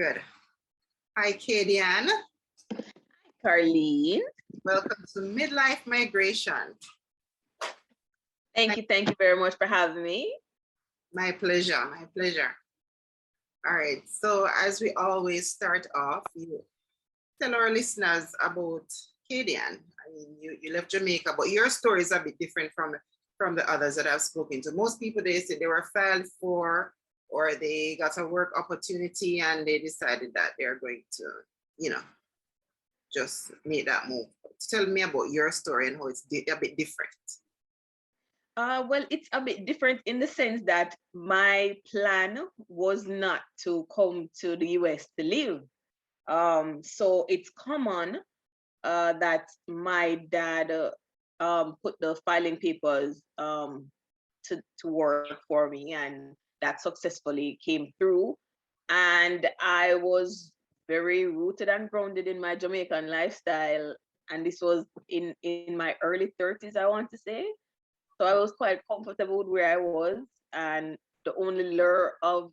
Good. Hi, Kadiann. Carleen. Welcome to Midlife Migration. Thank you very much for having me. My pleasure, my pleasure. All right, so as we always start off, you tell our listeners about Kadiann. I mean, you left Jamaica, but your story is a bit different from the others that I've spoken to. Most people, they say they were filed for, or they got a work opportunity and they decided that they're going to, just make that move. Tell me about your story and how it's a bit different. Well, it's a bit different in the sense that my plan was not to come to the US to live. So it's common that my dad put the filing papers to work for me, and that successfully came through. And I was very rooted and grounded in my Jamaican lifestyle. And this was in my early 30s, I want to say. So I was quite comfortable with where I was. And the only lure of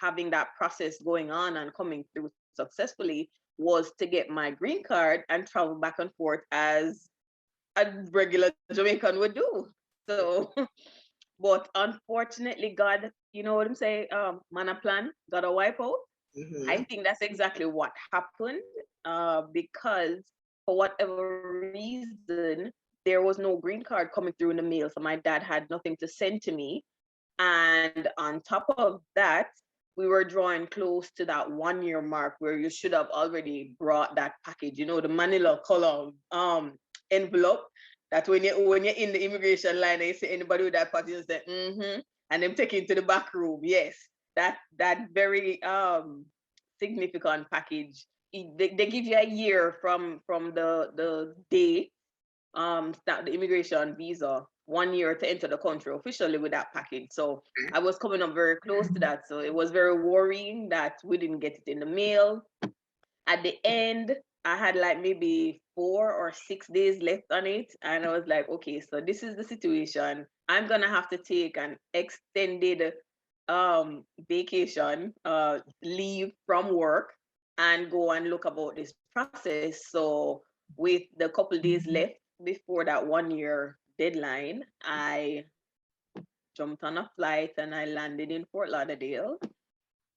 having that process going on and coming through successfully was to get my green card and travel back and forth as a regular Jamaican would do. So, but unfortunately, God, you know what I'm saying? Man a plan, got a wipe out. Mm-hmm. I think that's exactly what happened because for whatever reason, there was no green card coming through in the mail. So my dad had nothing to send to me. And on top of that, we were drawing close to that 1 year mark where you should have already brought that package, the Manila color envelope that when you're in the immigration line and you see anybody with that package, you say, and them take it to the back room. Yes, that very significant package. They give you a year from the day start the immigration visa, 1 year to enter the country officially with that package. So I was coming up very close to that. So it was very worrying that we didn't get it in the mail. At the end, I had like maybe 4 or 6 days left on it. And I was like, okay, so this is the situation. I'm gonna have to take an extended vacation leave from work and go and look about this process. So with the couple days left before that 1 year deadline, I jumped on a flight and I landed in Fort Lauderdale.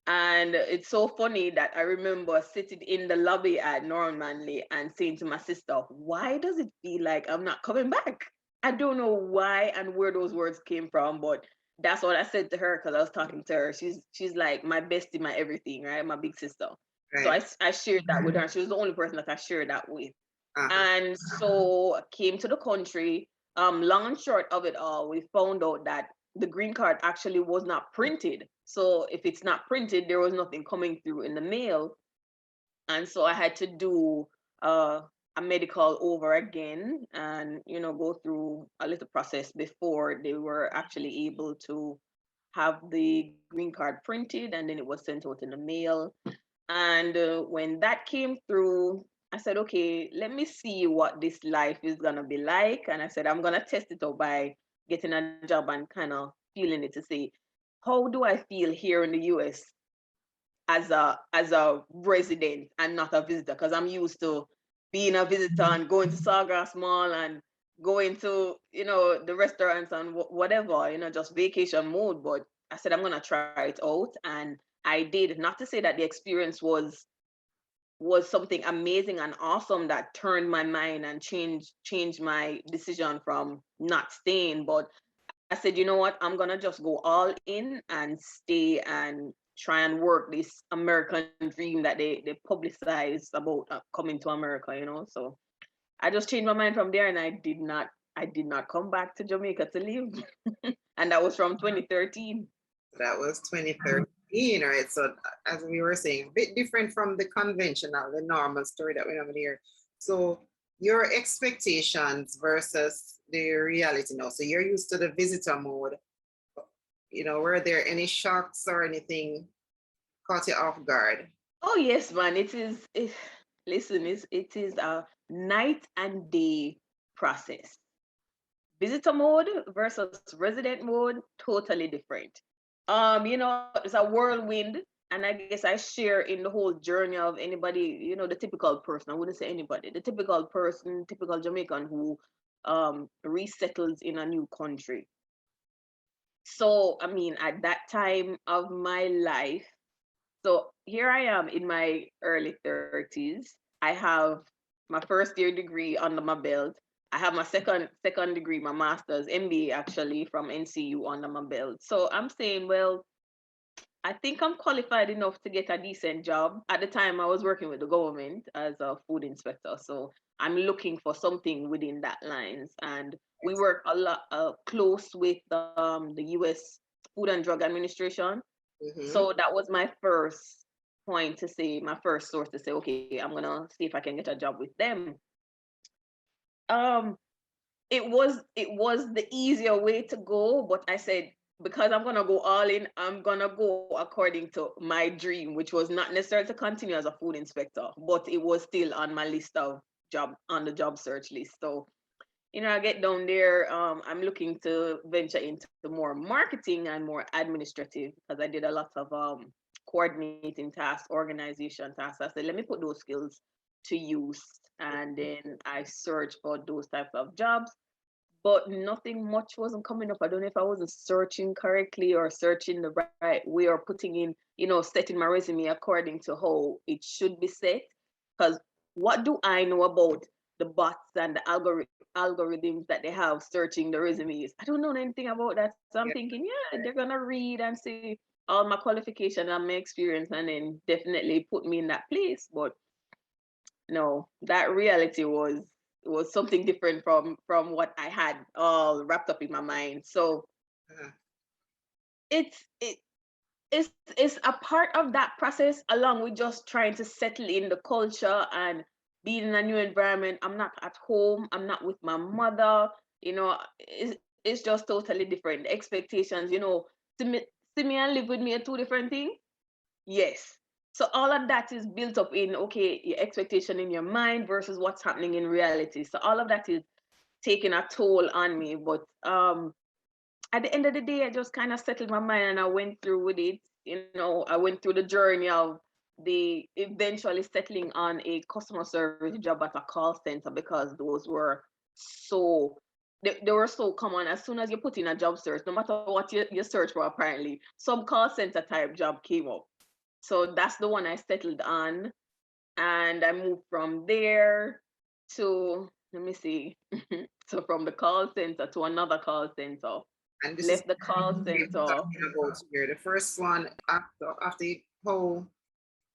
And it's so funny that I remember sitting in the lobby at Norman Manley and saying to my sister, why does it feel like I'm not coming back? I don't know why and where those words came from, but that's what I said to her because I was talking to her. She's like my bestie, my everything, right? My big sister. Right. So I shared that with her. She was the only person that I shared that with. And so I came to the country. Long and short of it all, we found out that the green card actually was not printed. So if it's not printed, there was nothing coming through in the mail. And so I had to do a medical over again and, go through a little process before they were actually able to have the green card printed, and then it was sent out in the mail. And when that came through, I said, okay, let me see what this life is going to be like. And I said, I'm going to test it out by getting a job and kind of feeling it to see, how do I feel here in the US as a resident and not a visitor? Because I'm used to being a visitor and going to Sawgrass Mall and going to, the restaurants and whatever, just vacation mode. But I said, I'm going to try it out. And I did. Not to say that the experience was something amazing and awesome that turned my mind and changed my decision from not staying. But I said, you know what, I'm gonna just go all in and stay and try and work this American dream that they publicize about coming to America, So I just changed my mind from there, and I did not come back to Jamaica to live. And that was from 2013. That was 2013, right? So as we were saying, a bit different from the conventional, the normal story that we have here. So your expectations versus the reality now. So you're used to the visitor mode. Were there any shocks or anything caught you off guard? Oh yes, man. It is a night and day process. Visitor mode versus resident mode, totally different. It's a whirlwind and I guess I share in the whole journey of anybody, you know, the typical person. I wouldn't say anybody, the typical person, typical Jamaican who resettles in a new country. So, I mean, at that time of my life, so here I am in my early 30s. I have my first year degree under my belt. I have my second degree, my master's MBA actually from NCU under my belt. So I'm saying, well, I think I'm qualified enough to get a decent job. At the time, I was working with the government as a food inspector, so I'm looking for something within that lines. And we work a lot close with the U.S. Food and Drug Administration. Mm-hmm. So that was my first point to say, my first source to say, okay, I'm gonna see if I can get a job with them. Um, it was the easier way to go, but I said, because I'm gonna go all in, I'm gonna go according to my dream, which was not necessarily to continue as a food inspector, but it was still on my list of job on the job search list. So, you know, I get down there, I'm looking to venture into more marketing and more administrative because I did a lot of coordinating tasks, organization tasks. I said, let me put those skills to use. And then I searched for those types of jobs, but nothing much wasn't coming up. I don't know if I wasn't searching correctly or searching the right way or putting in, you know, setting my resume according to how it should be set. Because what do I know about the bots and the algorithms that they have searching the resumes? I don't know anything about that. So I'm Yeah. thinking, yeah, they're gonna read and see all my qualification and my experience and then definitely put me in that place. But no, that reality was something different from what I had all wrapped up in my mind. So Uh-huh. it's it it's a part of that process along with just trying to settle in the culture and being in a new environment. I'm not at home, I'm not with my mother, you know, it's just totally different. The expectations, you know, see me and live with me are two different things. Yes. So all of that is built up in, okay, your expectation in your mind versus what's happening in reality. So all of that is taking a toll on me. But at the end of the day, I just kind of settled my mind and I went through with it. You know, I went through the journey of the eventually settling on a customer service job at a call center because those were so they were so common. As soon as you put in a job search, no matter what you search for, apparently, some call center type job came up. So that's the one I settled on. And I moved from there to, let me see. So from the call center to another call center. And this is Left the call what we're center. talking about here. The first one after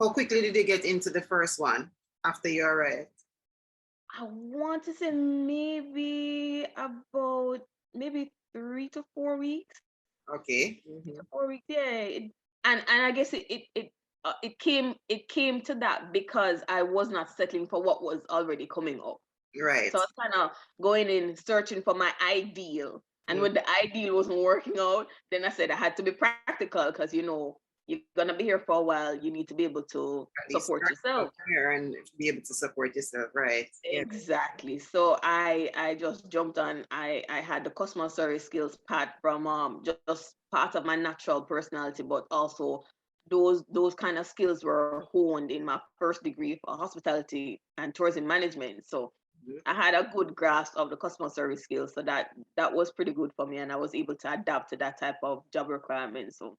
how quickly did you get into the first one after you arrived? I want to say maybe about maybe 3 to 4 weeks. Okay. Three to Mm-hmm. 4 weeks, yeah. And I guess it came to that because I was not settling for what was already coming up. Right. So I was kind of going in searching for my ideal. And Mm. when the ideal wasn't working out, then I said I had to be practical because, you know, you're going to be here for a while. You need to be able to At least support start out yourself. here and be able to support yourself. Right. Yeah. Exactly. So I just jumped on. I had the customer service skills part from just part of my natural personality, but also those kind of skills were honed in my first degree for hospitality and tourism management. So Mhm. I had a good grasp of the customer service skills, so that was pretty good for me, and I was able to adapt to that type of job requirement. So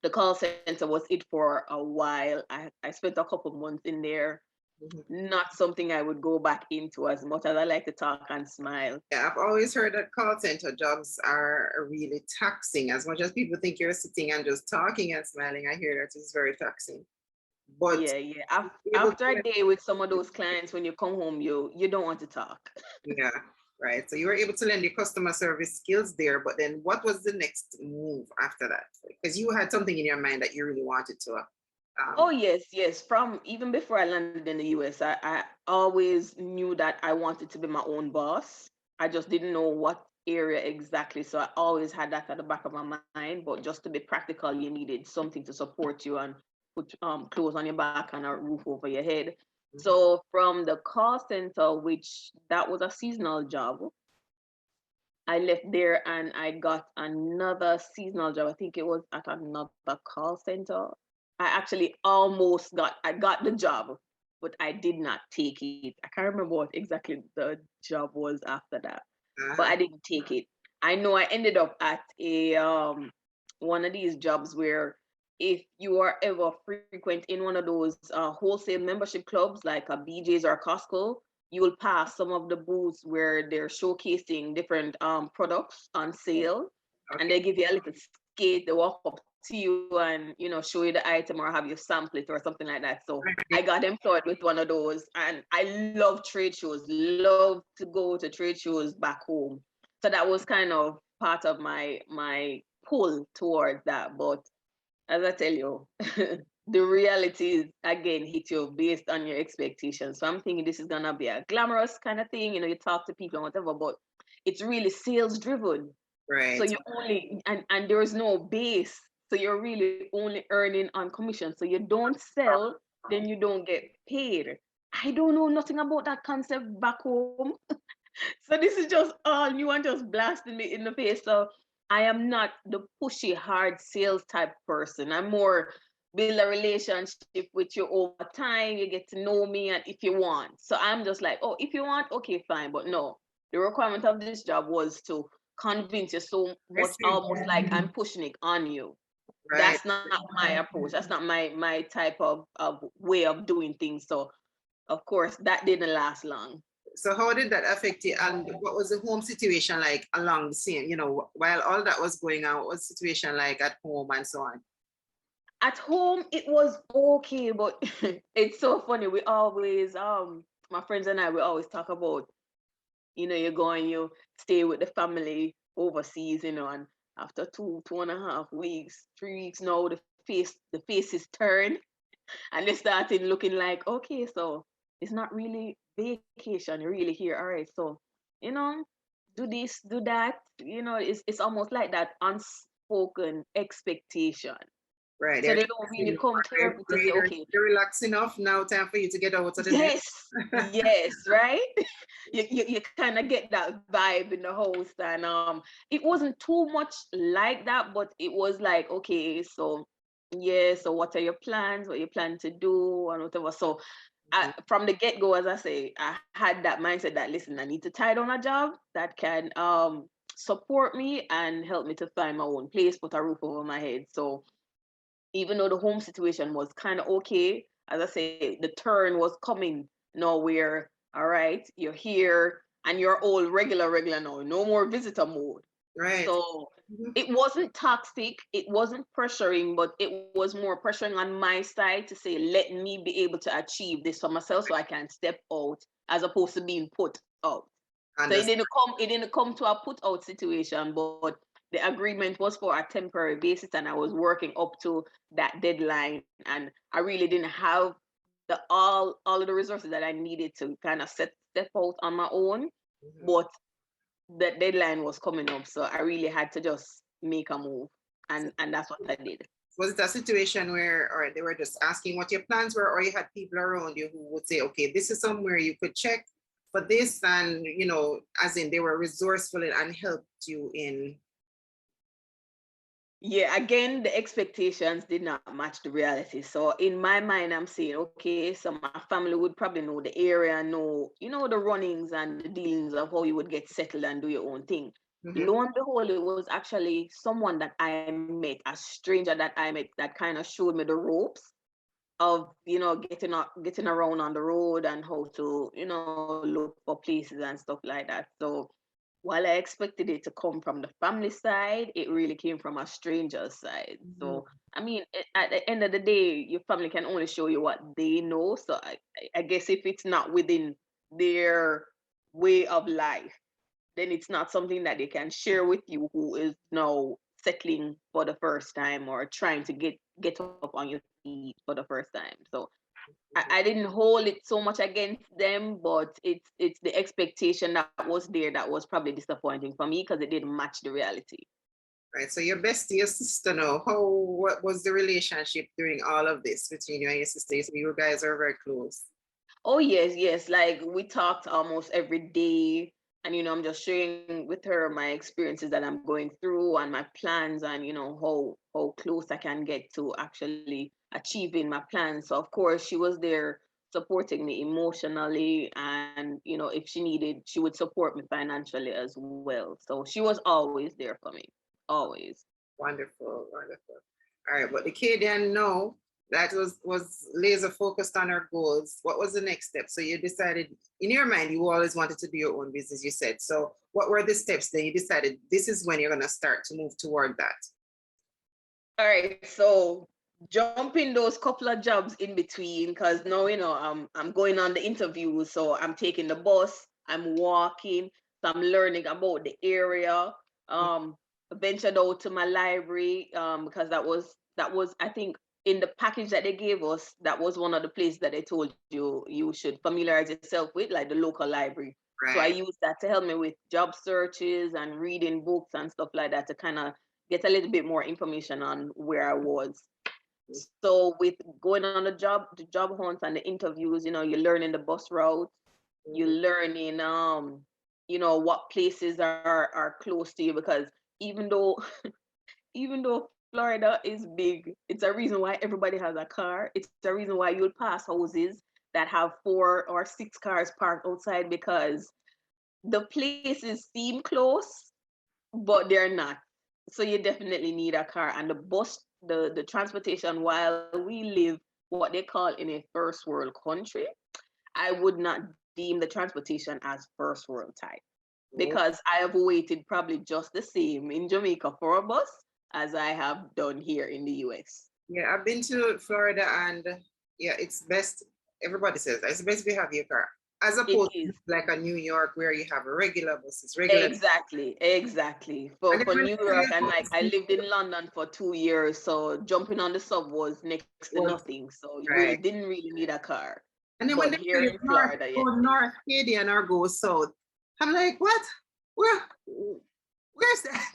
the call center was it for a while. I spent a couple months in there. Mhm. Not something I would go back into as much as I like to talk and smile. Yeah, I've always heard that call center jobs are really taxing. As much as people think you're sitting and just talking and smiling, I hear that it's very taxing. But Yeah, yeah. able After a to, day with some of those clients, when you come home, you don't want to talk. yeah, right. So you were able to learn the customer service skills there, but then what was the next move after that? Because you had something in your mind that you really wanted to. Oh Um, yes, yes. From even before I landed in the US, I always knew that I wanted to be my own boss. I just didn't know what area exactly. So I always had that at the back of my mind. But just to be practical, you needed something to support you and put clothes on your back and a roof over your head. mhm. So from the call center, which that was a seasonal job, I left there and I got another seasonal job. I think it was at another call center. I actually I got the job, but I did not take it. I can't remember what exactly the job was after that, but Uh-huh. I didn't take it. I know I ended up at a one of these jobs where if you are ever frequent in one of those wholesale membership clubs like a BJ's or Costco, you will pass some of the booths where they're showcasing different products on sale, and Okay. they give you a little skate. They walk up to you and show you the item or have you sample it or something like that. So I Right. got employed with one of those, and I love trade shows. Love to go to trade shows back home. So that was kind of part of my pull towards that. But as I tell you, the reality is again hit you based on your expectations. So I'm thinking this is gonna be a glamorous kind of thing. You talk to people and whatever, but it's really sales driven. So Right. you only and there is no base. So you're really only earning on commission. So you don't sell, then you don't get paid. I don't know nothing about that concept back home. So this is just all new and just blasting me in the face. So I am not the pushy, hard sales type person. I'm more build a relationship with you over time. You get to know me, and if you want. So I'm just like, oh, if you want, okay, fine. But no, the requirement of this job was to convince you so I much, see. almost like I'm pushing it on you. Right. That's not my approach. That's not my type of way of doing things. So of course that didn't last long. So how did that affect you? And what was the home situation like along the same, while all that was going on, what was the situation like at home and so on? At home it was okay, but it's so funny. We always my friends and I we always talk about, you go and you stay with the family overseas, and after 2.5 weeks, 3 weeks now, the faces turn and they started looking like, okay, so it's not really vacation, you're really here. All right, so you know, do this, do that. It's almost like that unspoken expectation. Right. So They're they don't really testing, come right? clear to say, okay, You're relaxed enough now, time for you to get out of the nest. yes, yes, right. You kind of get that vibe in the house, and it wasn't too much like that, but it was like, okay, so yeah, so what are your plans? What you plan to do and whatever. So Mhm. from the get go, as I say, I had that mindset that listen, I need to tie down a job that can support me and help me to find my own place, put a roof over my head. So even though the home situation was kind of okay, as I say, the turn was coming now where, all right, you're here and you're all regular now, no more visitor mode. Right. So Mhm. it wasn't toxic, it wasn't pressuring, but it was more pressuring on my side to say, let me be able to achieve this for myself so I can step out as opposed to being put out. So Understand. it didn't come to a put out situation, but the agreement was for a temporary basis and I was working up to that deadline, and I really didn't have all of the resources that I needed to kind of step out on my own. Mhm. But the deadline was coming up, so I really had to just make a move, and that's what I did. Was it a situation where, or they were just asking what your plans were, or you had people around you who would say, okay, this is somewhere you could check for this, and as in they were resourceful and helped you in. Yeah, again, the expectations did not match the reality. So in my mind, I'm saying, okay, so my family would probably know the area, know the runnings and the dealings of how you would get settled and do your own thing. Mhm. Lo and behold, it was actually someone that I met, a stranger that I met, that kind of showed me the ropes of getting around on the road and how to look for places and stuff like that. So while I expected it to come from the family side, it really came from a stranger's side. So Mhm. I mean, at the end of the day, your family can only show you what they know. So I guess if it's not within their way of life, then it's not something that they can share with you who is now settling for the first time or trying to get up on your feet for the first time. So I didn't hold it so much against them, but it's the expectation that was there that was probably disappointing for me because it didn't match the reality. Right. So your bestie, your sister now, what was the relationship during all of this between you and your sister? You guys are very close. Oh yes, yes. Like we talked almost every day, And, I'm just sharing with her my experiences that I'm going through and my plans and, how close I can get to actually achieving my plans. So, of course, she was there supporting me emotionally. And, if she needed, she would support me financially as well. So she was always there for me, always. Wonderful, wonderful. All right, but the Kadiann, no, that was laser focused on her goals. What was the next step? So you decided in your mind you always wanted to do your own business, you said. So what were the steps then you decided this is when you're gonna start to move toward that? All right, so jumping those couple of jobs in between, because now I'm going on the interviews, so I'm taking the bus, I'm walking, so I'm learning about the area. Ventured out to my library, because that was I think in the package that they gave us, that was one of the places that they told you should familiarize yourself with, like the local library. So I Right. used that to help me with job searches and reading books and stuff like that, to kind of get a little bit more information on where I was. So with going on the job hunts and the interviews, you're learning the bus routes, you're learning what places are close to you, because even though even though Florida is big, it's a reason why everybody has a car. It's a reason why you'll pass houses that have 4 or 6 cars parked outside, because the places seem close, but they're not. So you definitely need a car. And the bus, the transportation, while we live what they call in a first world country, I would not deem the transportation as first world type, because I have waited probably just the same in Jamaica for a bus as I have done here in the US. Yeah, I've been to Florida and yeah, it's best, everybody says that it's best if you have your car. As It opposed to is. like a New York where you have a regular buses, regular. Exactly. And then For when New I tell York, you and about like this I lived in London for 2 years, so jumping on the sub was next to was nothing. So you really right. didn't really need a car. And then when But they tell here you in north, Florida, go yes. north, Kadiann or go south, I'm like, what? Where where's that?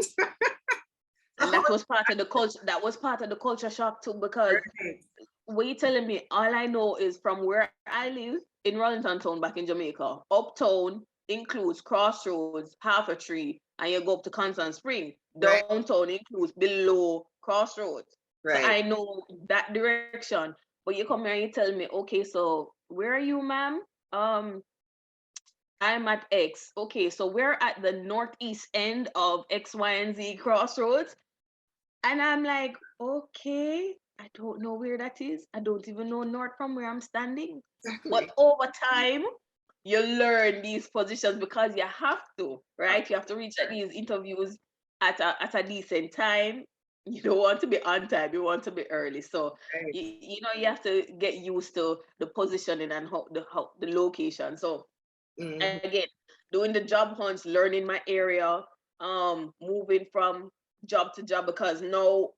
And that was part of the culture. That was part of the culture shock too, because Right. what you telling me, all I know is from where I live in Rollington Town back in Jamaica. Uptown includes Crossroads, Half a Tree, and you go up to Constant Spring. Right. Downtown includes below Crossroads. So Right. I know that direction. But you come here and you tell me, okay, so where are you, ma'am? Um, I'm at X. Okay, so we're at the northeast end of X, Y, and Z Crossroads. And I'm like, okay, I don't know where that is. I don't even know north from where I'm standing. But Exactly. over time, you learn these positions because you have to, right? You have to reach at these interviews at a decent time. You don't want to be on time, you want to be early. So Right. you have to get used to the positioning and how the location. So Mhm. again, doing the job hunts, learning my area, moving from job to job, because no,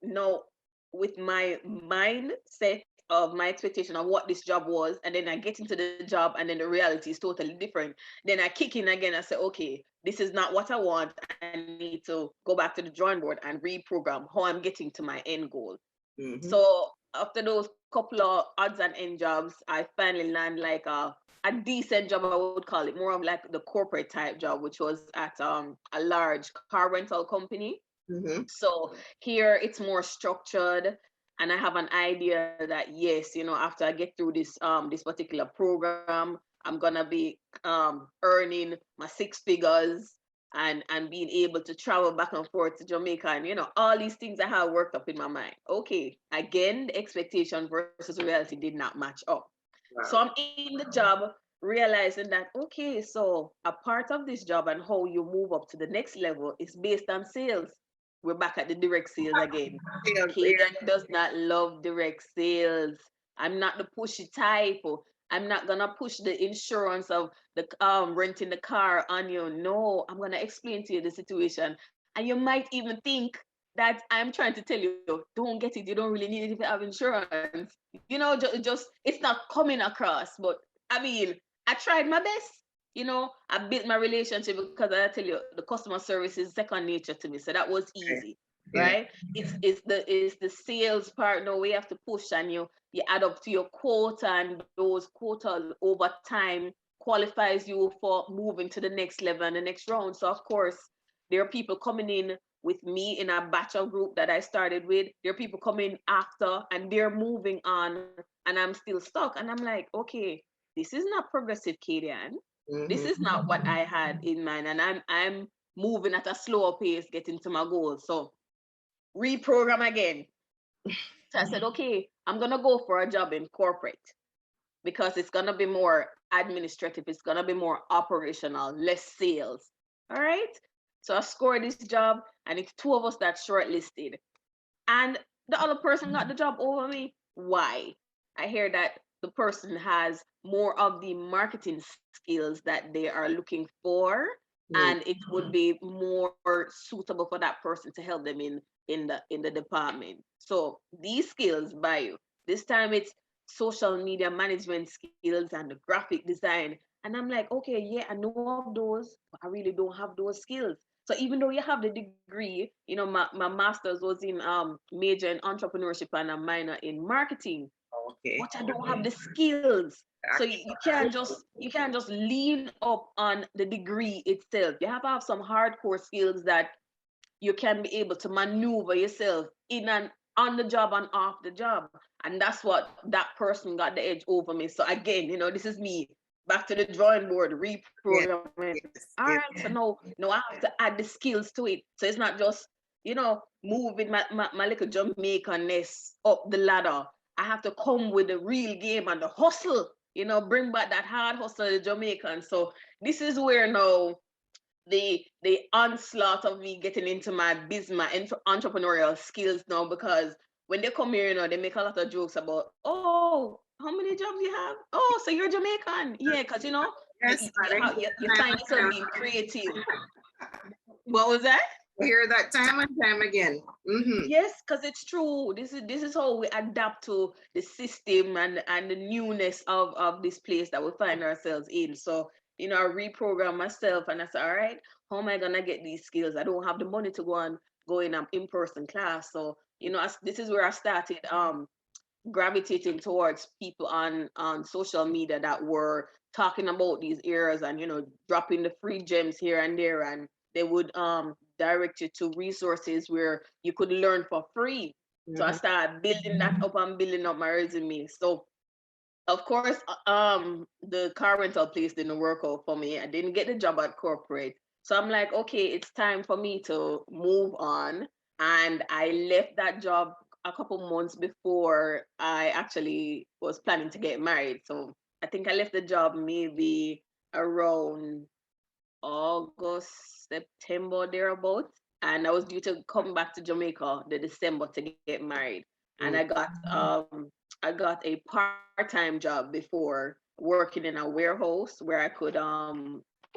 with my mindset of my expectation of what this job was, and then I get into the job and then the reality is totally different. Then I kick in again. I say, okay, this is not what I want. I need to go back to the drawing board and reprogram how I'm getting to my end goal. Mhm. So after those couple of odds and end jobs, I finally land like a decent job, I would call it, more of like the corporate type job, which was at a large car rental company. Mhm. So here it's more structured, and I have an idea that yes, after I get through this particular program, I'm gonna be earning my 6 figures, and being able to travel back and forth to Jamaica, and all these things I have worked up in my mind. Okay, again, the expectation versus reality did not match up. So I'm Wow. in the job, realizing that, okay, so a part of this job and how you move up to the next level is based on sales. We're back at the direct sales again. Sales, yeah. Kadiann does not love direct sales. I'm not the pushy type. I'm not gonna push the insurance of the renting the car on you. No, I'm gonna explain to you the situation, and you might even think that I'm trying to tell you, don't get it. You don't really need it if you have insurance. Just it's not coming across. But I mean, I tried my best. I built my relationship, because I tell you, the customer service is second nature to me. So that was Right. easy, Yeah. right? It's the sales part. No, we have to push, and you add up to your quota, and those quotas over time qualifies you for moving to the next level and the next round. So of course, there are people coming in with me in a bachelor group that I started with. There are people coming after and they're moving on and I'm still stuck. And I'm like, okay, this is not progressive, Kadiann. This is not what I had in mind. And I'm moving at a slower pace, getting to my goals. So reprogram again. So I said, okay, I'm gonna go for a job in corporate because it's gonna be more administrative, it's gonna be more operational, less sales. All right. So I scored this job, and it's two of us that shortlisted. And the other person got the job over me. Why? I hear that the person has more of the marketing skills that they are looking for, and it would be more suitable for that person to help them in the department. So these skills by you. This time it's social media management skills and the graphic design. And I'm like, okay, yeah, I know of those, but I really don't have those skills. So even though you have the degree, you know, my master's was in major in entrepreneurship and a minor in marketing. Okay. But I don't have the skills. So you can't just lean up on the degree itself. You have some hardcore skills that you can be able to maneuver yourself in and on the job and off the job. And that's what that person got the edge over me. So again, you know, this is me back to the drawing board, reprogramming. All right, so no, I have to add the skills to it. So it's not just, you know, moving my little Jamaican-ness up the ladder. I have to come with the real game and the hustle, you know, bring back that hard hustle of the Jamaican. So this is where now the onslaught of me getting into my business, my entrepreneurial skills now, because when they come here, you know, they make a lot of jokes about, oh, how many jobs you have? Oh, so you're Jamaican. Yeah, because, you know, Yes, you find yourself being creative. What was that? I hear that time and time again. Yes, because it's true. This is how we adapt to the system and the newness of this place that we find ourselves in. So, you know, I reprogram myself and I said, all right, how am I gonna get these skills? I don't have the money to go in an in-person class. So, you know, this is where I started gravitating towards people on social media that were talking about these areas and, you know, dropping the free gems here and there, and they would direct you to resources where you could learn for free. So I started building that up and building up my resume. So of course, the car rental place didn't work out for me. I didn't get the job at corporate. So I'm like, okay, it's time for me to move on. And I left that job a couple months before I actually was planning to get married. So I think I left the job maybe around August, September, thereabouts. And I was due to come back to Jamaica the December to get married. And I got a part-time job before, working in a warehouse where I could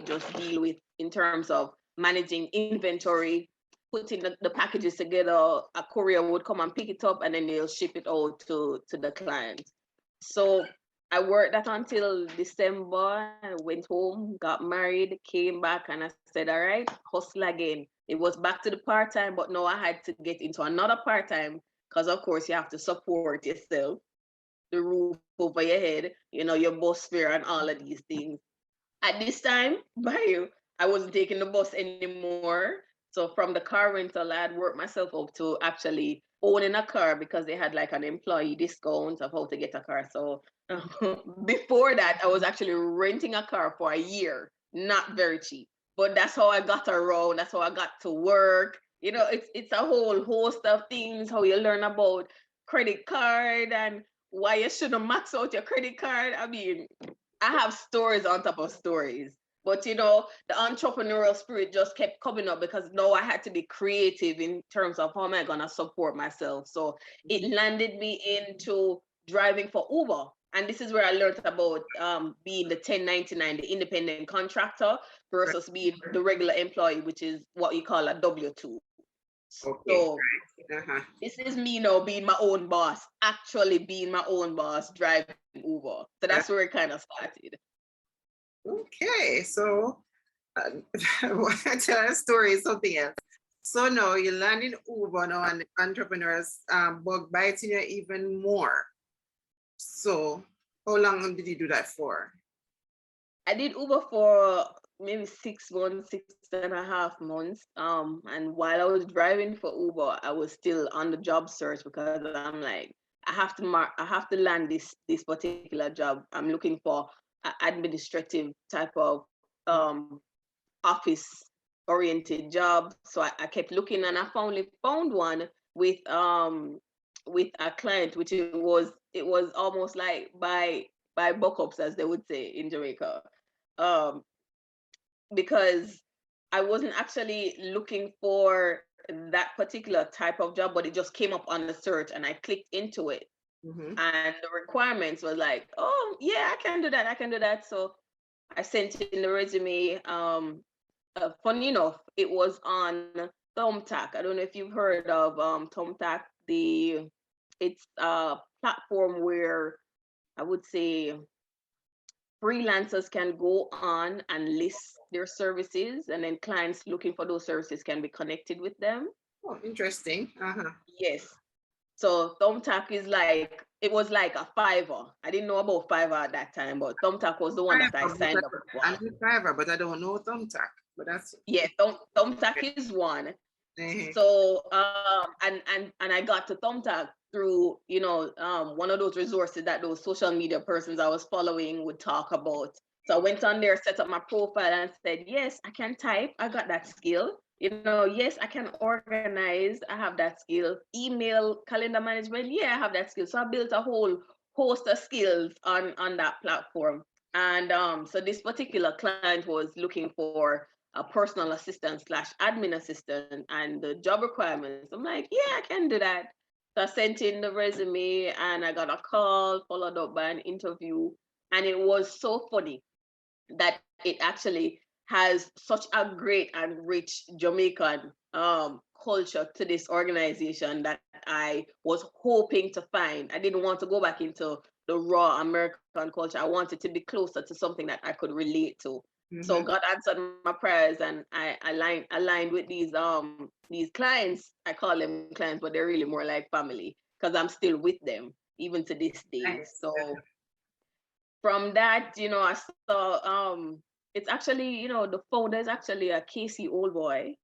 just deal with in terms of managing inventory, putting the packages together. A courier would come and pick it up and then they'll ship it out to the client. So I worked that until December. I went home, got married, came back, and I said, all right, hustle again. It was back to the part-time, but now I had to get into another part-time because, of course, you have to support yourself, the roof over your head, you know, your bus fare and all of these things. At this time, I wasn't taking the bus anymore. So from the car rental, I had worked myself up to actually owning a car because they had like an employee discount of how to get a car. So before that, I was actually renting a car for a year, not very cheap. But that's how I got around. That's how I got to work. You know, it's a whole host of things, how you learn about credit card and why you shouldn't max out your credit card. I mean, I have stories on top of stories. But you know, the entrepreneurial spirit just kept coming up because now I had to be creative in terms of how am I gonna support myself. So it landed me into driving for Uber. And this is where I learned about being the 1099, the independent contractor versus being the regular employee, which is what you call a W-2. Okay. So this is me now being my own boss, actually being my own boss, driving Uber. So that's where it kind of started. Okay, so I tell a story, something else. So now you land in Uber now and entrepreneurs bug biting you even more. So how long did you do that for? I did Uber for maybe 6 months, 6.5 months. And while I was driving for Uber, I was still on the job search because I'm like, I have to land this particular job. I'm looking for an administrative type of office oriented job. So I kept looking and I finally found one with a client, which it was almost like by buck-ups, as they would say in Jamaica. Um, because I wasn't actually looking for that particular type of job, but it just came up on the search and I clicked into it. Mm-hmm. And the requirements was like, oh yeah, I can do that. I can do that. So I sent in the resume. Funny enough, it was on Thumbtack. I don't know if you've heard of Thumbtack. It's a platform where I would say freelancers can go on and list their services, and then clients looking for those services can be connected with them. Oh, interesting. Uh-huh. Yes. So Thumbtack is like, it was like a Fiverr. I didn't know about Fiverr at that time, but Thumbtack was the one that I Fiverr, signed up for. I know Fiverr, but I don't know Thumbtack. But that's Yeah, Thumbtack is one. uh-huh. So and I got to Thumbtack through, one of those resources that those social media persons I was following would talk about. So I went on there, set up my profile and said, yes, I can type. I got that skill. Yes, I can organize. I have that skill. Email, calendar management. Yeah, I have that skill. So I built a whole host of skills on that platform. And so this particular client was looking for a personal assistant slash admin assistant, and the job requirements. I'm like, yeah, I can do that. So I sent in the resume and I got a call followed up by an interview. And it was so funny that it actually has such a great and rich Jamaican culture to this organization that I was hoping to find. I didn't want to go back into the raw American culture. I wanted to be closer to something that I could relate to. So Mm-hmm. God answered my prayers, and I aligned with these clients. I call them clients, but they're really more like family because I'm still with them even to this day. Nice. So from that, I saw it's actually, the founder is actually a Casey old boy.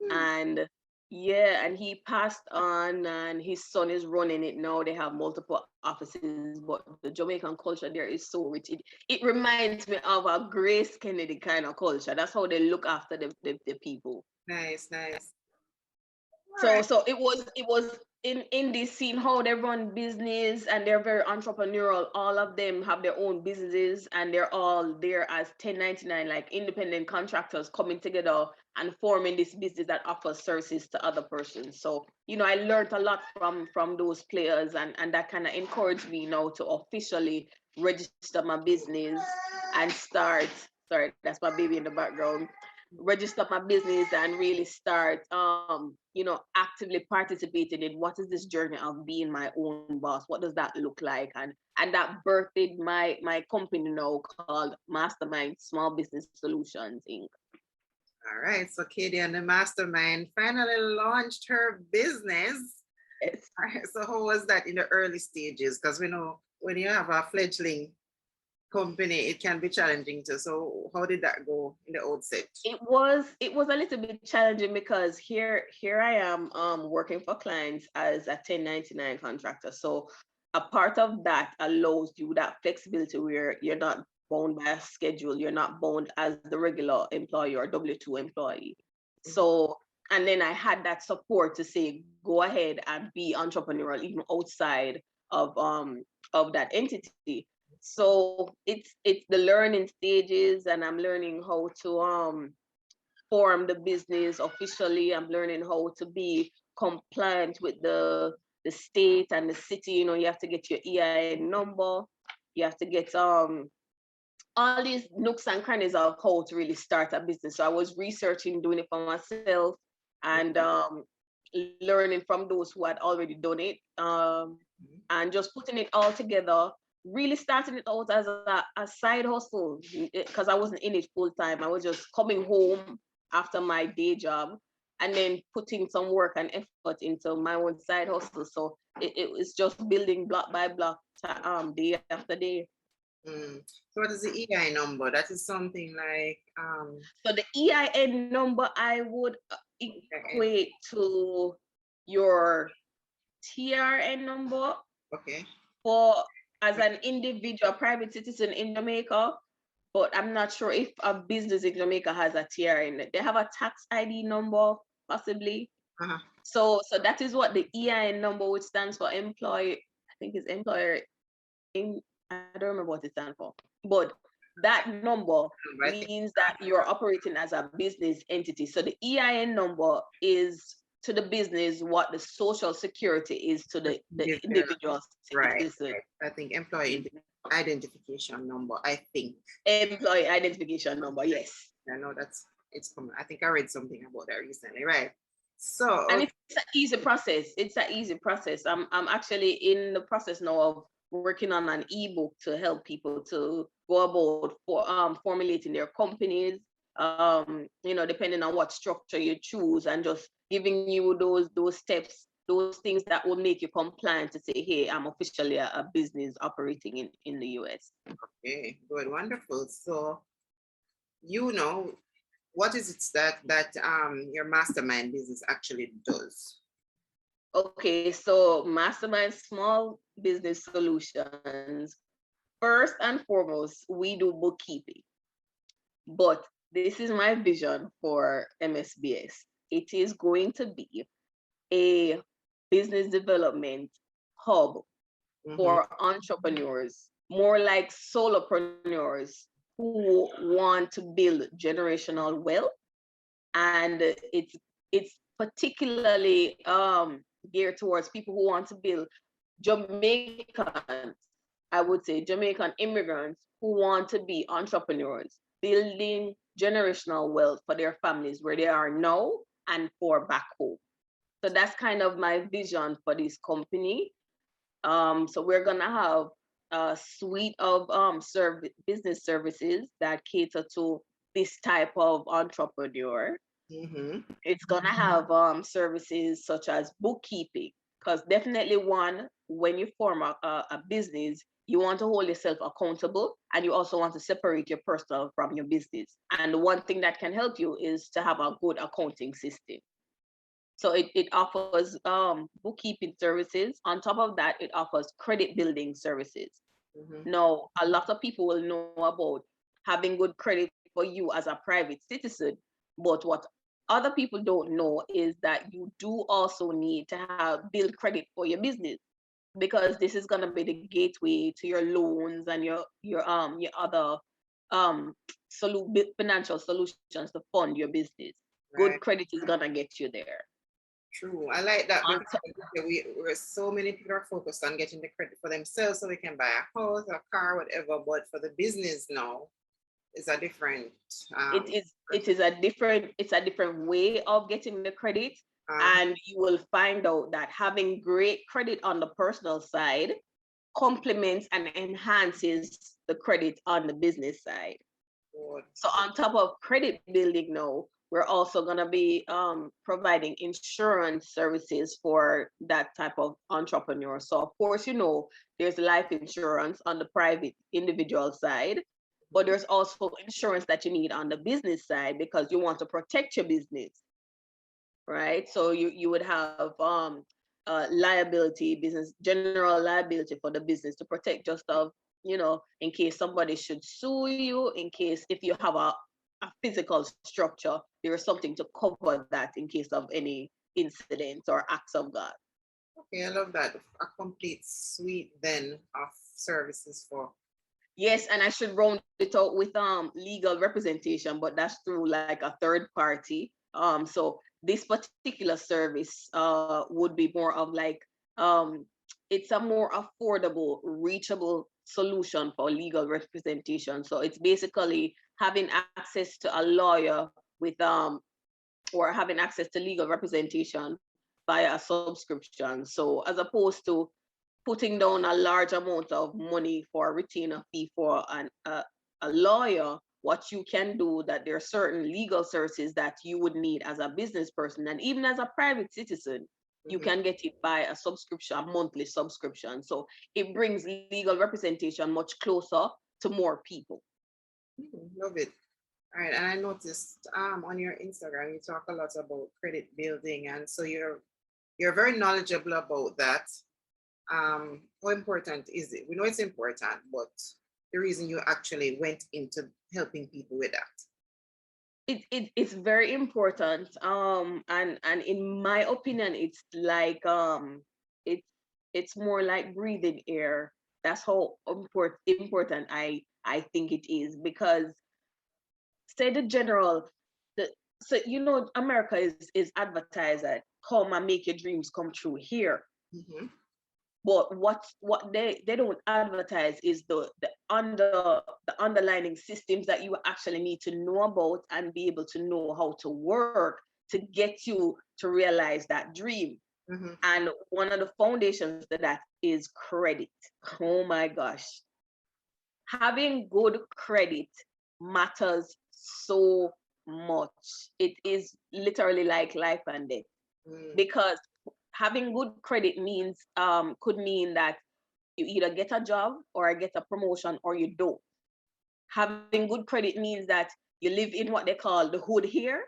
Hmm. And yeah, and he passed on and his son is running it now. They have multiple offices, but the Jamaican culture there is so rich. It reminds me of a Grace Kennedy kind of culture. That's how they look after the people. Nice, nice. All So right. so it was in this scene how they run business, and they're very entrepreneurial. All of them have their own businesses and they're all there as 1099, like independent contractors coming together and forming this business that offers services to other persons. So I learned a lot from those players, and that kind of encouraged me now to officially register my business and start. Sorry, that's my baby in the background. Register my business and really start actively participating in what is this journey of being my own boss. What does that look like? And that birthed my company now called Mastermind Small Business Solutions Inc. All right. So Kadiann, the mastermind, finally launched her business. Yes. All right. So how was that in the early stages? Because we know when you have a fledgling company, it can be challenging too. So how did that go in the outset? It was a little bit challenging because here I am working for clients as a 1099 contractor. So a part of that allows you that flexibility where you're not bound by a schedule, you're not bound as the regular employee or W2 employee. So and then I had that support to say go ahead and be entrepreneurial even outside of that entity. So it's the learning stages, and I'm learning how to form the business officially. I'm learning how to be compliant with the state and the city. You have to get your EIN number. You have to get all these nooks and crannies of how to really start a business. So I was researching, doing it for myself, and learning from those who had already done it, and just putting it all together. Really starting it out as a side hustle because I wasn't in it full time. I was just coming home after my day job and then putting some work and effort into my own side hustle. So it was just building block by block, day after day. So what is the EI number? That is something like So the EIN number I would equate to your TRN number okay. for as an individual private citizen in Jamaica, but I'm not sure if a business in Jamaica has a TRN. They have a tax ID number, possibly. Uh-huh. So that is what the EIN number, which stands for employer, I think it's employer in, I don't remember what it stands for, but that number I think means that you're operating as a business entity. So the EIN number is to the business what the social security is to the individual right. citizen. I think employee identification number, I think. Employee identification number, yes. I know it's coming. I think I read something about that recently, right? So And it's an easy process. It's an easy process. I'm actually in the process now of working on an ebook to help people to go about formulating their companies. Depending on what structure you choose, and just giving you those steps, those things that will make you compliant to say, hey, I'm officially a business operating in the US. okay, good, wonderful. So what is it that your mastermind business actually does? Okay, so Mastermind Small Business Solutions. First and foremost, we do bookkeeping. But this is my vision for MSBS. It is going to be a business development hub for entrepreneurs, more like solopreneurs who want to build generational wealth. And it's particularly geared towards people who want to build Jamaicans, I would say Jamaican immigrants who want to be entrepreneurs, building generational wealth for their families where they are now and for back home. So that's kind of my vision for this company. So we're gonna have a suite of business services that cater to this type of entrepreneur. It's gonna have services such as bookkeeping, because definitely when you form a business, you want to hold yourself accountable, and you also want to separate your personal from your business. And the one thing that can help you is to have a good accounting system. So it offers bookkeeping services. On top of that, it offers credit building services. Now, a lot of people will know about having good credit for you as a private citizen, but what other people don't know is that you do also need to build credit for your business, because this is going to be the gateway to your loans and your other financial solutions to fund your business. Right. Good credit is going to get you there. True. I like that. We're so many people are focused on getting the credit for themselves so they can buy a house, a car, whatever. But for the business now, it's a different. It's a different way of getting the credit, and you will find out that having great credit on the personal side complements and enhances the credit on the business side. Good. So on top of credit building now, we're also going to be providing insurance services for that type of entrepreneur. So of course, there's life insurance on the private individual side, but there's also insurance that you need on the business side because you want to protect your business, right? So you would have general liability for the business to protect just in case somebody should sue you, in case if you have a physical structure, there's something to cover that in case of any incidents or acts of God. Okay, I love that. A complete suite then of services for. Yes, and I should round it out with legal representation, but that's through like a third party. So this particular service would be more of like it's a more affordable, reachable solution for legal representation. So it's basically having access to a lawyer with or having access to legal representation via a subscription. So as opposed to putting down a large amount of money for a retainer fee for a lawyer, what you can do, that there are certain legal services that you would need as a business person and even as a private citizen, you can get it by a subscription, a monthly subscription. So it brings legal representation much closer to more people. Love it. All right, and I noticed on your Instagram you talk a lot about credit building, and so you're very knowledgeable about that. How important is it? We know it's important, but the reason you actually went into helping people with that. It's very important. And in my opinion, it's like it's it's more like breathing air. That's how important I think it is, because say the general, the so America is advertised that come and make your dreams come true here. Mm-hmm. But what they don't advertise is the underlying systems that you actually need to know about and be able to know how to work to get you to realize that dream. Mm-hmm. And one of the foundations to that is credit. Oh my gosh. Having good credit matters so much. It is literally like life and death, because having good credit means could mean that you either get a job or get a promotion or you don't. Having good credit means that you live in what they call the hood here,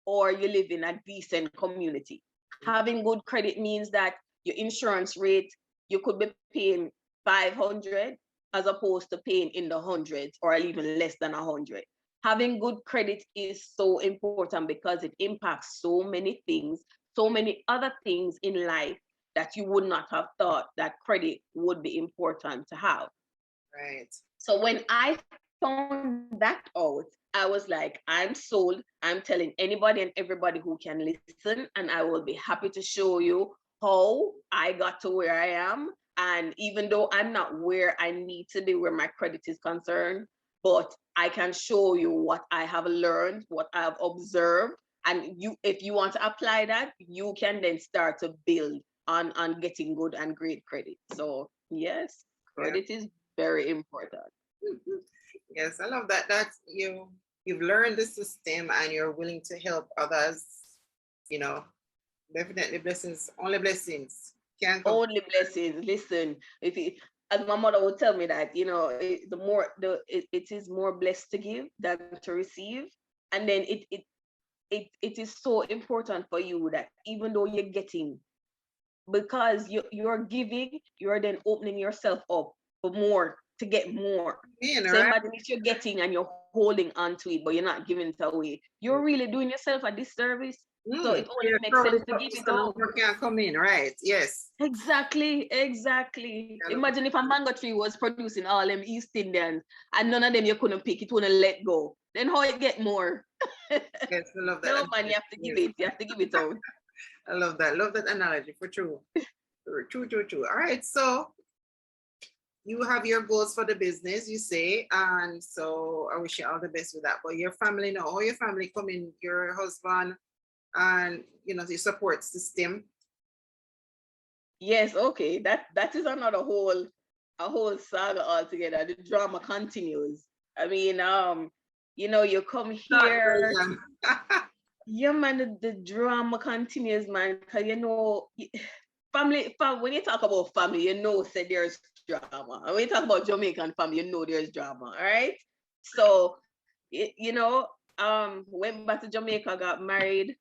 or you live in a decent community. Having good credit means that your insurance rate, you could be paying 500 as opposed to paying in the hundreds or even less than 100. Having good credit is so important because it impacts so many things, so many other things in life that you would not have thought that credit would be important to have. Right. So when I found that out, I was like, I'm sold. I'm telling anybody and everybody who can listen, and I will be happy to show you how I got to where I am. And even though I'm not where I need to be, where my credit is concerned, but I can show you what I have learned, what I have observed. And if you want to apply that, you can then start to build on getting good and great credit. So yes, credit is very important. Yes, I love that. That's you've learned the system and you're willing to help others. You know, definitely blessings, only blessings. Can't come. Only blessings. Listen, as my mother would tell me that, it is more blessed to give than to receive. And then it is so important for you that even though you're getting, because you're giving, you're then opening yourself up for more, to get more. So Right? imagine if you're getting and you're holding on to it, but you're not giving it away. You're really doing yourself a disservice. So it only makes sense to give it out. Can come in, right? Yes. Exactly. Imagine if a mango tree was producing all them East Indians and none of them you couldn't pick, it wouldn't let go. Then how it get more? Yes, I love that. No, man, you have to give it. You have to give it out. I love that. Love that analogy for true. True. All right. So you have your goals for the business, you say, and so I wish you all the best with that. But your family now, how your family come in, your husband and the support system. Yes, okay. That is another whole saga altogether. The drama continues. I mean, you come here. Yeah, man, the drama continues, man. Cause family, when you talk about family, say there's drama. And when you talk about Jamaican family, there's drama. All right. So, went back to Jamaica, got married,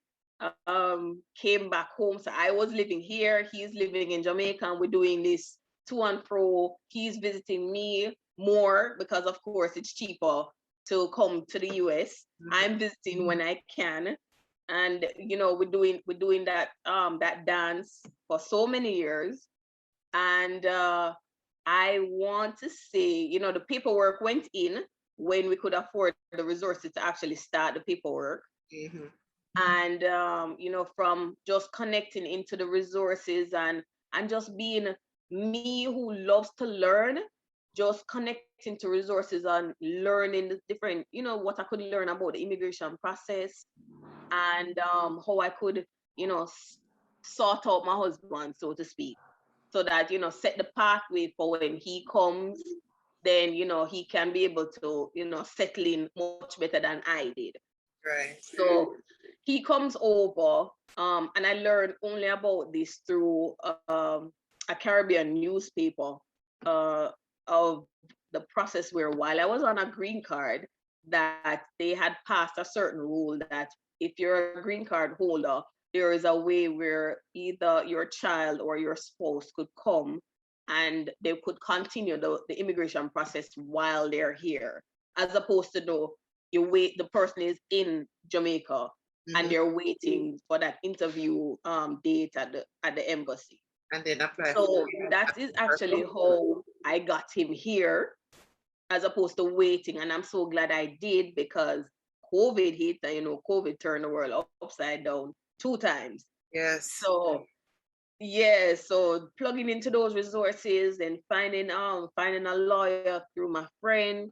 came back home. So I was living here. He's living in Jamaica, and we're doing this to and fro. He's visiting me more because, of course, it's cheaper to come to the US. I'm visiting when I can. And we're doing that that dance for so many years. And I want to say, the paperwork went in when we could afford the resources to actually start the paperwork. Mm-hmm. And from just connecting into the resources and just being me who loves to learn, just connecting to resources and learning the different, what I could learn about the immigration process, and how I could, sort out my husband, so to speak, so that, set the pathway for when he comes, then, he can be able to, settle in much better than I did. Right. So he comes over, and I learned only about this through a Caribbean newspaper of the process where while I was on a green card, that they had passed a certain rule that if you're a green card holder, there is a way where either your child or your spouse could come and they could continue the immigration process while they're here, as opposed to no, you wait, the person is in Jamaica and they're waiting for that interview date at the embassy. And then apply. So that is actually how I got him here, as opposed to waiting. And I'm so glad I did, because COVID hit, and you know, COVID turned the world upside down 2 times. Yes. So yeah, so plugging into those resources and finding a lawyer through my friend,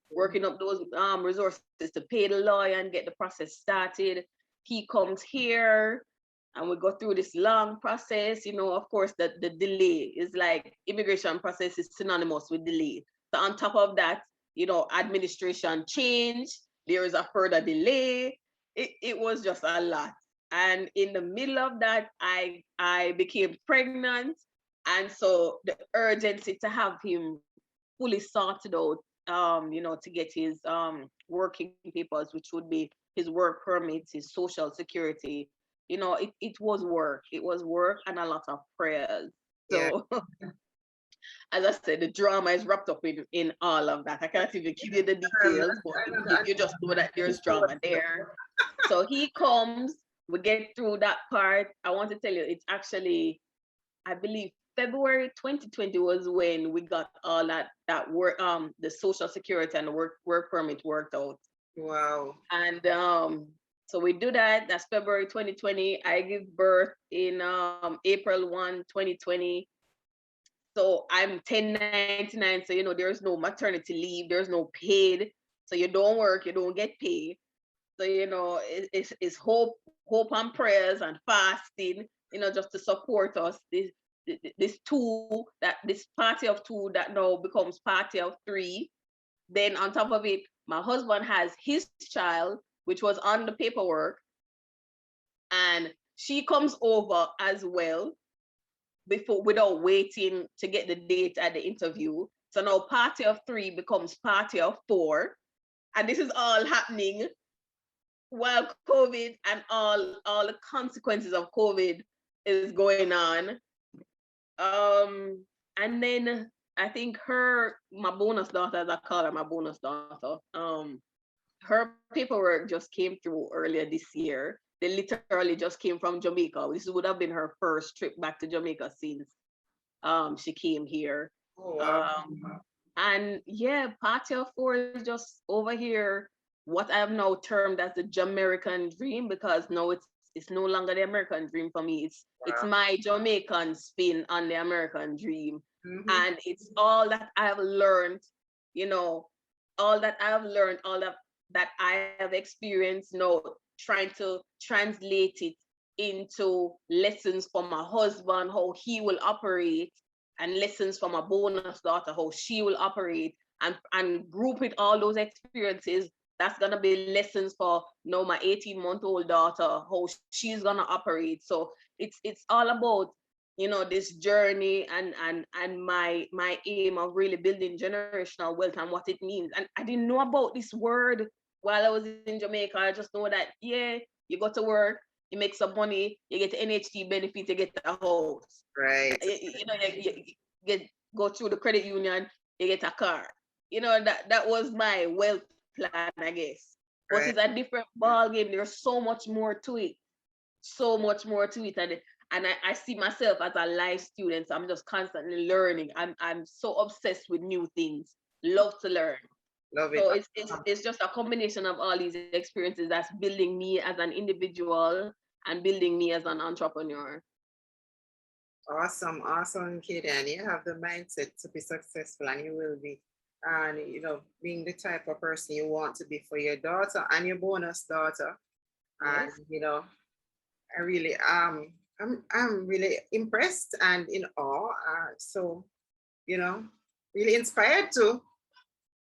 working up those resources to pay the lawyer and get the process started. He comes here and we go through this long process. You know, of course, the delay is like, immigration process is synonymous with delay. So on top of that, you know, administration change, there is a further delay. It was just a lot. And in the middle of that, I became pregnant. And so the urgency to have him fully sorted out, you know, to get his working papers, which would be his work permits, his social security, you know, it was work. It was work and a lot of prayers. So as I said, the drama is wrapped up in all of that. I can't even give you the details, but you just know that there's drama there. So he comes, we get through that part. I want to tell you, it's actually, I believe February 2020 was when we got all that work, the social security and the work permit worked out. Wow. And so we do that. That's February 2020. I give birth in April 1, 2020. So I'm 1099. So, you know, there's no maternity leave, there's no paid. So you don't work, you don't get paid. So, you know, it's hope and prayers and fasting, you know, just to support us. This party of 2 that now becomes party of 3. Then on top of it, my husband has his child, which was on the paperwork, and she comes over as well without waiting to get the date at the interview. So now party of 3 becomes party of 4. And this is all happening while COVID and all the consequences of COVID is going on. And then I think my bonus daughter, as I call her, my bonus daughter, her paperwork just came through earlier this year. They literally just came from Jamaica. This would have been her first trip back to Jamaica since she came here. Oh, wow. And yeah, party of 4 is just over here, what I have now termed as the Jamaican dream, because now it's no longer the American dream for me. It's my Jamaican spin on the American dream. And it's all that I have learned, you know, all that I have learned, all that I have experienced, you know, trying to translate it into lessons for my husband, how he will operate, and lessons for my bonus daughter, how she will operate, and group with all those experiences. That's gonna be lessons for, you know, my 18-month-old daughter, how she's gonna operate. So it's all about, you know, this journey and my aim of really building generational wealth and what it means. And I didn't know about this word while I was in Jamaica. I just know that, yeah, you go to work, you make some money, you get NHT benefit, you get a house. Right. You know, you go through the credit union, you get a car. You know, that was my wealth plan, I guess. But Right. it's a different ball game. There's so much more to it. So much more to it. And I see myself as a life student. So I'm just constantly learning. I'm so obsessed with new things. Love to learn. Love it. So it's just a combination of all these experiences that's building me as an individual and building me as an entrepreneur. Awesome, Kadiann. You have the mindset to be successful, and you will be. And you know, being the type of person you want to be for your daughter and your bonus daughter. And Yes. you know, I really I'm really impressed and in awe. So, you know, really inspired too.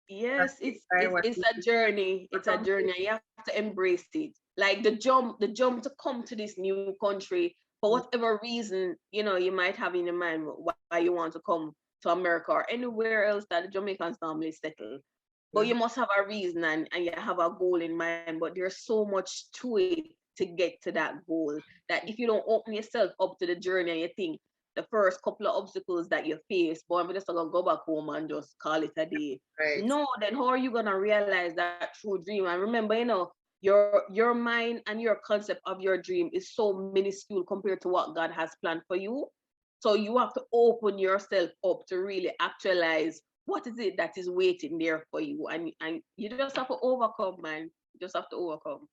Yes, it's a journey. It's a journey. You have to embrace it. Like the jump to come to this new country for whatever reason, you know, you might have in your mind why you want to come to America or anywhere else that the Jamaicans normally settle. But you must have a reason and you have a goal in mind. But there's so much to it to get to that goal that if you don't open yourself up to the journey and you think the first couple of obstacles that you face, boy, I'm just gonna go back home and just call it a day. Right. No, then how are you gonna realize that true dream? And remember, your mind and your concept of your dream is so minuscule compared to what God has planned for you. So you have to open yourself up to really actualize what is it that is waiting there for you. And you just have to overcome, man. You just have to overcome.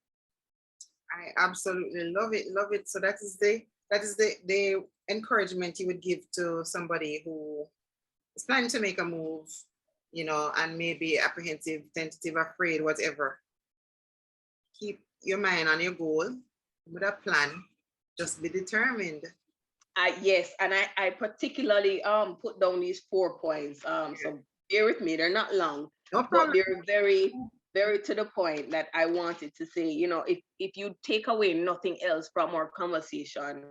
I absolutely love it. Love it. So that is the encouragement you would give to somebody who is planning to make a move, and maybe apprehensive, tentative, afraid, whatever. Keep your mind on your goal with a plan. Just be determined. Yes, and I particularly put down these 4 points. So bear with me, they're not long, No but problem. they're very, very to the point that I wanted to say. If you take away nothing else from our conversation,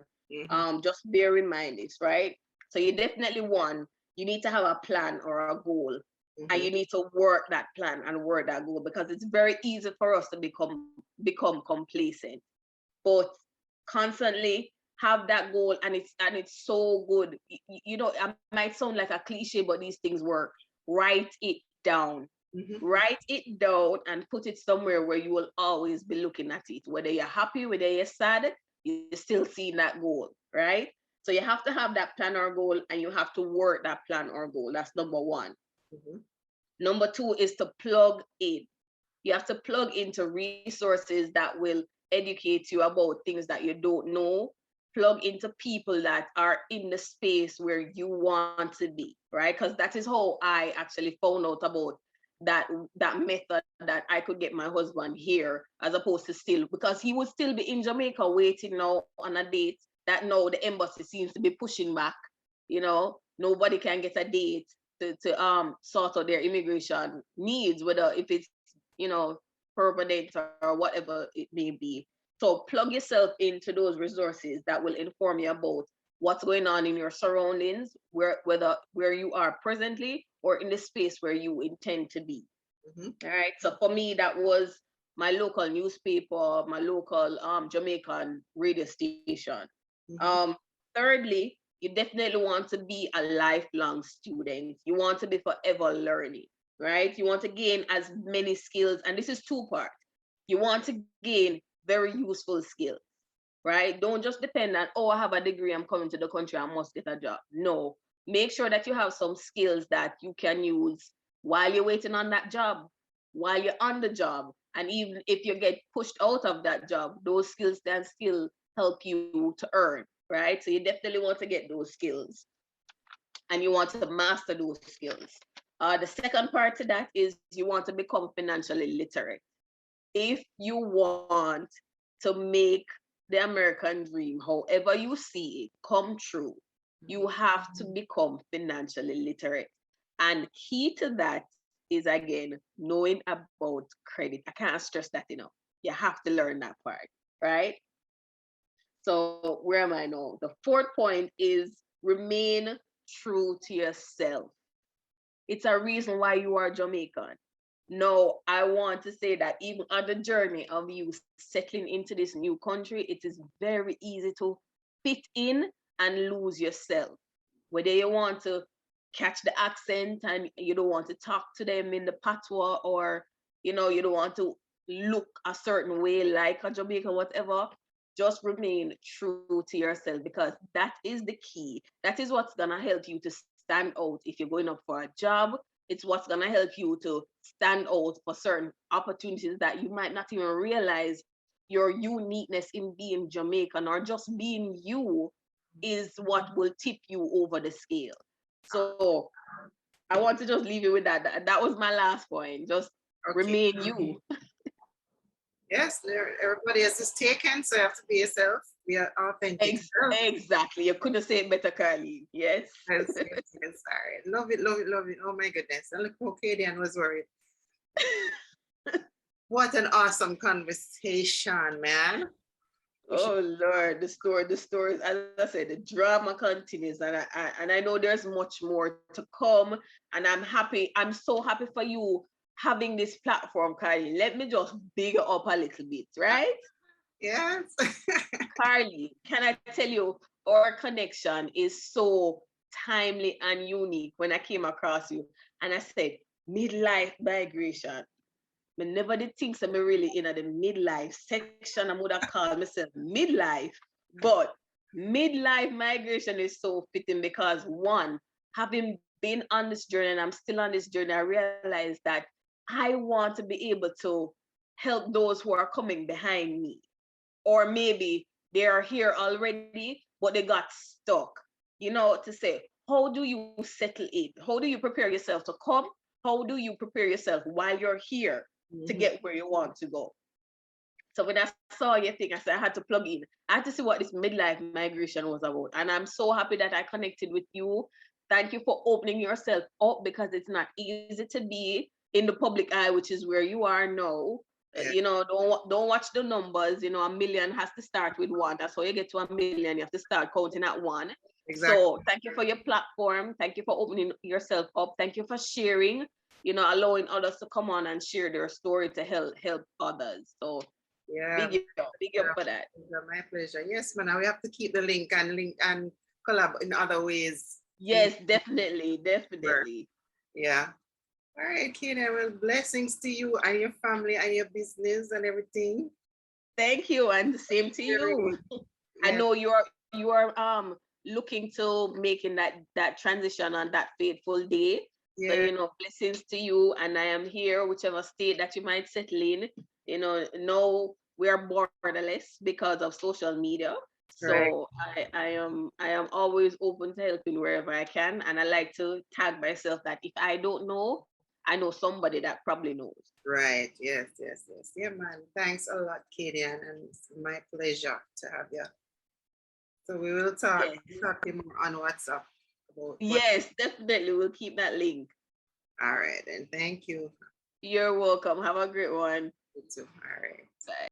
just bear in mind this, right? So you definitely you need to have a plan or a goal, and you need to work that plan and work that goal, because it's very easy for us to become complacent, but constantly have that goal, and it's so good. It might sound like a cliche, but these things work. Write it down. Write it down and put it somewhere where you will always be looking at it. Whether you're happy, whether you're sad, you're still seeing that goal, right? So you have to have that plan or goal, and you have to work that plan or goal. That's number 1. Number 2 is to plug in. You have to plug into resources that will educate you about things that you don't know. Plug into people that are in the space where you want to be, right? Because that is how I actually found out about that method that I could get my husband here, as opposed to still, because he would still be in Jamaica waiting now on a date that now the embassy seems to be pushing back. Nobody can get a date to sort out their immigration needs, whether if it's permanent or whatever it may be. So plug yourself into those resources that will inform you about what's going on in your surroundings, whether where you are presently or in the space where you intend to be. All right. So for me, that was my local newspaper, my local Jamaican radio station. Thirdly, you definitely want to be a lifelong student. You want to be forever learning, right? You want to gain as many skills, and this is 2 parts. You want to gain very useful skills, right? Don't just depend on, I have a degree, I'm coming to the country, I must get a job. No, make sure that you have some skills that you can use while you're waiting on that job, while you're on the job. And even if you get pushed out of that job, those skills can still help you to earn, right? So you definitely want to get those skills, and you want to master those skills. The second part to that is you want to become financially literate. If you want to make the American dream, however you see it, come true, you have to become financially literate. And key to that is, again, knowing about credit. I can't stress that enough. You have to learn that part, right? So where am I now? The 4th point is remain true to yourself. It's a reason why you are Jamaican. No, I want to say that even on the journey of you settling into this new country, it is very easy to fit in and lose yourself. Whether you want to catch the accent and you don't want to talk to them in the patois, or you don't want to look a certain way like a Jamaican, whatever, just remain true to yourself, because that is the key. That is what's gonna help you to stand out if you're going up for a job. It's what's gonna help you to stand out for certain opportunities that you might not even realize. Your uniqueness in being Jamaican or just being you is what will tip you over the scale. So I want to just leave you with that. That was my last point. Just remain you. Yes, everybody else is taken, so you have to be yourself. Be authentic. Exactly. You couldn't say it better, Carly. Yes. Yes. All right. Love it. Oh my goodness. And look how Kadiann was worried. What an awesome conversation, man. Oh Lord, the stories, as I said, the drama continues, and I know there's much more to come. And I'm so happy for you having this platform, Carly. Let me just big it up a little bit, right? Yes. Carly, can I tell you, our connection is so timely and unique when I came across you. And I said, midlife migration. I never did think so me really in the midlife section. I would have called myself midlife, but midlife migration is so fitting because one, having been on this journey and I'm still on this journey, I realized that I want to be able to help those who are coming behind me, or maybe they are here already, but they got stuck. To say, how do you settle it? How do you prepare yourself to come? How do you prepare yourself while you're here to get where you want to go? So when I saw your thing, I said I had to plug in. I had to see what this midlife migration was about. And I'm so happy that I connected with you. Thank you for opening yourself up, because it's not easy to be in the public eye, which is where you are now. Yeah. Don't watch the numbers. A million has to start with one. That's how you get to a million. You have to start counting at one. Exactly. So thank you for your platform. Thank you for opening yourself up. Thank you for sharing, allowing others to come on and share their story to help others. So Yeah. big up for that. My pleasure. Yes, man. We have to keep the link and collab in other ways. Yes, definitely. Yeah. All right, Kadiann. Well, blessings to you and your family and your business and everything. Thank you, and the same to you. I Yeah. know you are looking to making that transition on that fateful day. So Yeah. blessings to you, and I am here, whichever state that you might settle in. No, we are borderless because of social media. Right. So I am always open to helping wherever I can, and I like to tag myself that if I don't know, I know somebody that probably knows. Right. Yes. Yes. Yes. Yeah, man. Thanks a lot, Kadiann, and it's my pleasure to have you. So we will talk Yes, more on WhatsApp about what. yes, definitely. We'll keep that link. All right, and thank you. You're welcome. Have a great one. You too. All right. Bye.